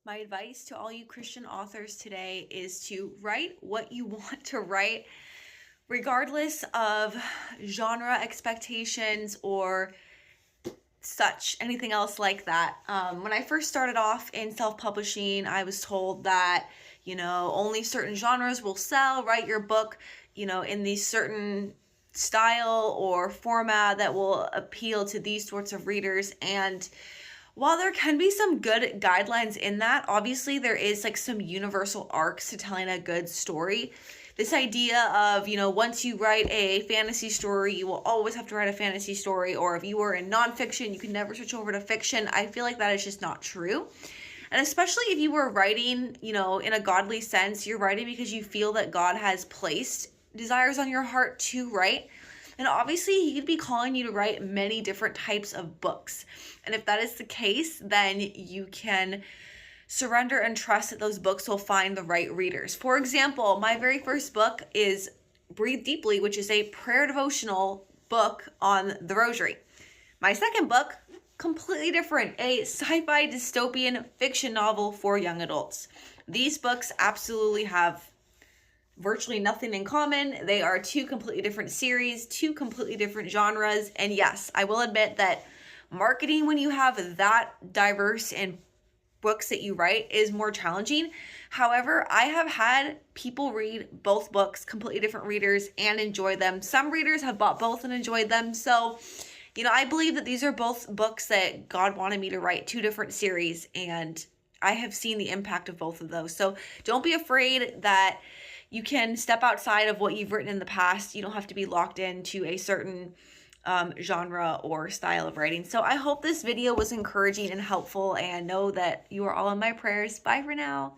My advice to all you Christian authors today is to write what you want to write, regardless of genre expectations or anything else like that. When I first started off in self-publishing, I was told that, only certain genres will sell. Write your book, in these certain style or format that will appeal to these sorts of readers. And while there can be some good guidelines in that, obviously there is like some universal arcs to telling a good story. This idea of, once you write a fantasy story, you will always have to write a fantasy story, or if you were in nonfiction, you can never switch over to fiction. I feel like that is just not true. And especially if you were writing, in a godly sense, you're writing because you feel that God has placed desires on your heart to write. And obviously, he could be calling you to write many different types of books. And if that is the case, then you can surrender and trust that those books will find the right readers. For example, my very first book is Breathe Deeply, which is a prayer devotional book on the rosary. My second book, completely different, a sci-fi dystopian fiction novel for young adults. These books absolutely have virtually nothing in common. They are two completely different series, two completely different genres. And yes, I will admit that marketing when you have that diverse in books that you write is more challenging. However, I have had people read both books, completely different readers, and enjoy them. Some readers have bought both and enjoyed them. So, I believe that these are both books that God wanted me to write, two different series, and I have seen the impact of both of those. So don't be afraid that you can step outside of what you've written in the past. You don't have to be locked into a certain genre or style of writing. So I hope this video was encouraging and helpful, and know that you are all in my prayers. Bye for now.